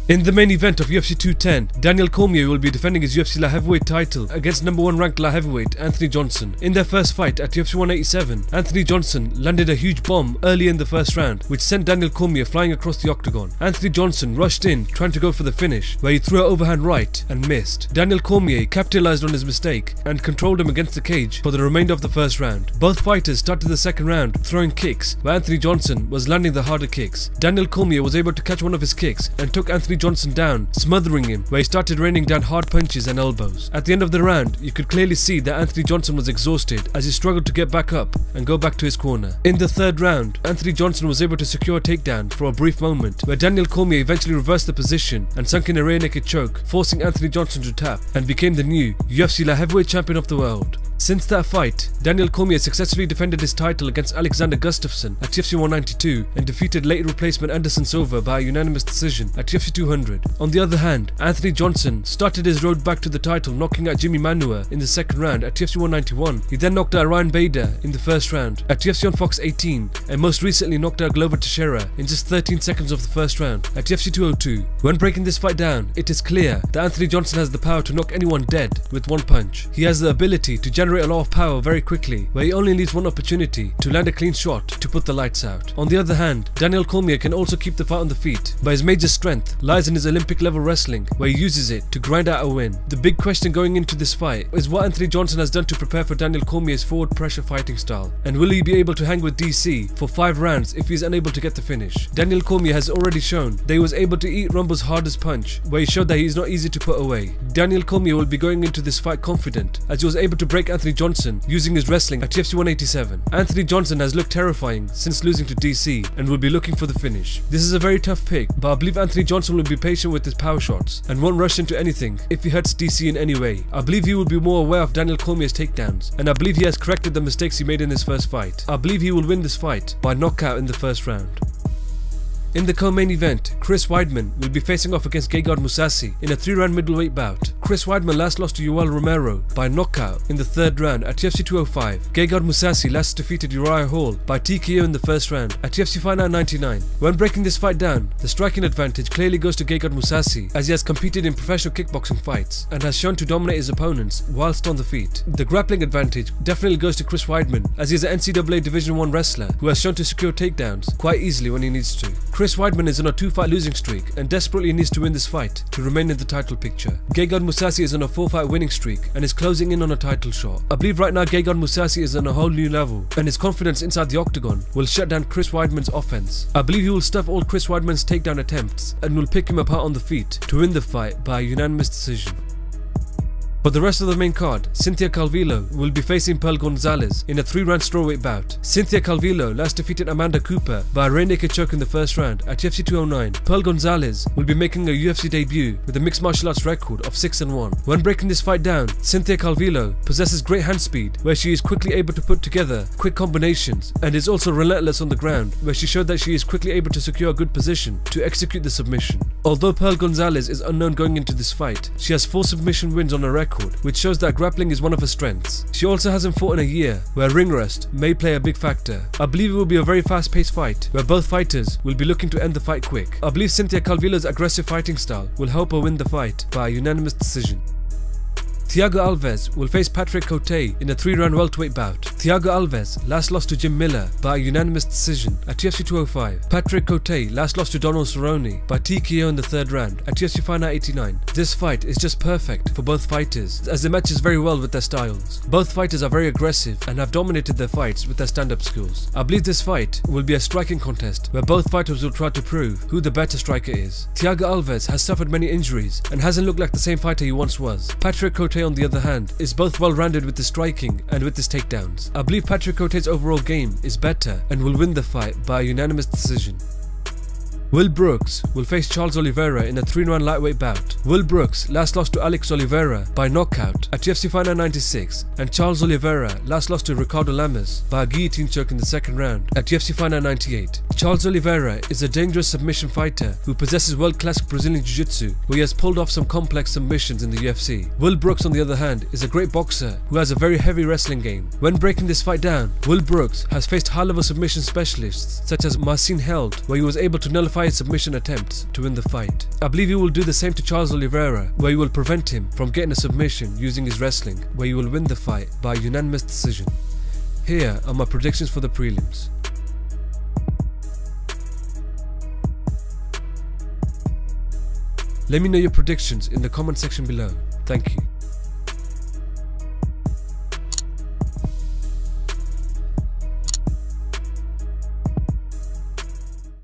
In the main event of UFC 210, Daniel Cormier will be defending his UFC light heavyweight title against #1 ranked light heavyweight Anthony Johnson. In their first fight at UFC 187, Anthony Johnson landed a huge bomb early in the first round, which sent Daniel Cormier flying across the octagon. Anthony Johnson rushed in, trying to go for the finish, where he threw an overhand right and missed. Daniel Cormier capitalized on his mistake and controlled him against the cage for the remainder of the first round. Both fighters started the second round throwing kicks, where Anthony Johnson was landing the harder kicks. Daniel Cormier was able to catch one of his kicks and took Anthony Johnson down, smothering him, where he started raining down hard punches and elbows. At the end of the round, you could clearly see that Anthony Johnson was exhausted as he struggled to get back up and go back to his corner. In the third round, Anthony Johnson was able to secure a takedown for a brief moment, where Daniel Cormier eventually reversed the position and sunk in a rear naked choke, forcing Anthony Johnson to tap and became the new UFC light heavyweight champion of the world. Since that fight, Daniel Cormier successfully defended his title against Alexander Gustafsson at UFC 192 and defeated late replacement Anderson Silva by a unanimous decision at UFC 200. On the other hand, Anthony Johnson started his road back to the title, knocking out Jimmy Manuwa in the second round at UFC 191. He then knocked out Ryan Bader in the first round at UFC on Fox 18 and most recently knocked out Glover Teixeira in just 13 seconds of the first round at UFC 202. When breaking this fight down, it is clear that Anthony Johnson has the power to knock anyone dead with one punch. He has the ability to generate a lot of power very quickly, where he only needs one opportunity to land a clean shot to put the lights out. On the other hand, Daniel Cormier can also keep the fight on the feet, but his major strength lies in his Olympic level wrestling, where he uses it to grind out a win. The big question going into this fight is what Anthony Johnson has done to prepare for Daniel Cormier's forward pressure fighting style, and will he be able to hang with DC for 5 rounds if he is unable to get the finish. Daniel Cormier has already shown that he was able to eat Rumble's hardest punch, where he showed that he is not easy to put away. Daniel Cormier will be going into this fight confident, as he was able to break Anthony Johnson using his wrestling at UFC 187. Anthony Johnson has looked terrifying since losing to DC and will be looking for the finish. This is a very tough pick, but I believe Anthony Johnson will be patient with his power shots and won't rush into anything if he hurts DC in any way. I believe he will be more aware of Daniel Cormier's takedowns, and I believe he has corrected the mistakes he made in his first fight. I believe he will win this fight by knockout in the first round. In the co-main event, Chris Weidman will be facing off against Gegard Mousasi in a 3-round middleweight bout. Chris Weidman last lost to Yoel Romero by knockout in the third round at UFC 205. Gegard Mousasi last defeated Uriah Hall by TKO in the first round at UFC Fight Night 99. When breaking this fight down, the striking advantage clearly goes to Gegard Mousasi, as he has competed in professional kickboxing fights and has shown to dominate his opponents whilst on the feet. The grappling advantage definitely goes to Chris Weidman, as he is an NCAA Division 1 wrestler who has shown to secure takedowns quite easily when he needs to. Chris Weidman is on a 2-fight losing streak and desperately needs to win this fight to remain in the title picture. Gegard Mousasi is on a 4-fight winning streak and is closing in on a title shot. I believe right now Gegard Mousasi is on a whole new level, and his confidence inside the octagon will shut down Chris Weidman's offense. I believe he will stuff all Chris Weidman's takedown attempts and will pick him apart on the feet to win the fight by a unanimous decision. For the rest of the main card, Cynthia Calvillo will be facing Pearl Gonzalez in a 3-round strawweight bout. Cynthia Calvillo last defeated Amanda Cooper by a rear naked choke in the first round at UFC 209. Pearl Gonzalez will be making a UFC debut with a mixed martial arts record of 6-1. When breaking this fight down, Cynthia Calvillo possesses great hand speed, where she is quickly able to put together quick combinations, and is also relentless on the ground, where she showed that she is quickly able to secure a good position to execute the submission. Although Pearl Gonzalez is unknown going into this fight, she has 4 submission wins on her record, which shows that grappling is one of her strengths. She also hasn't fought in a year, where ring rust may play a big factor. I believe it will be a very fast-paced fight, where both fighters will be looking to end the fight quick. I believe Cynthia Calvillo's aggressive fighting style will help her win the fight by a unanimous decision. Thiago Alves will face Patrick Cote in a 3-round welterweight bout. Thiago Alves last lost to Jim Miller by a unanimous decision at UFC 205. Patrick Cote last lost to Donald Cerrone by TKO in the third round at UFC Fight Night 89. This fight is just perfect for both fighters, as it matches very well with their styles. Both fighters are very aggressive and have dominated their fights with their stand-up skills. I believe this fight will be a striking contest, where both fighters will try to prove who the better striker is. Thiago Alves has suffered many injuries and hasn't looked like the same fighter he once was. Patrick Cote, on the other hand, is both well-rounded with his striking and with his takedowns. I believe Patrick Cote's overall game is better and will win the fight by a unanimous decision. Will Brooks will face Charles Oliveira in a 3-round lightweight bout. Will Brooks last lost to Alex Oliveira by knockout at UFC Fight Night 96, and Charles Oliveira last lost to Ricardo Lamas by a guillotine choke in the second round at UFC Fight Night 98. Charles Oliveira is a dangerous submission fighter who possesses world-class Brazilian Jiu-Jitsu, where he has pulled off some complex submissions in the UFC. Will Brooks, on the other hand, is a great boxer who has a very heavy wrestling game. When breaking this fight down, Will Brooks has faced high-level submission specialists such as Marcin Held, where he was able to nullify fire submission attempts to win the fight. I believe you will do the same to Charles Oliveira, where you will prevent him from getting a submission using his wrestling, where you will win the fight by unanimous decision. Here are my predictions for the prelims. Let me know your predictions in the comment section below. Thank you.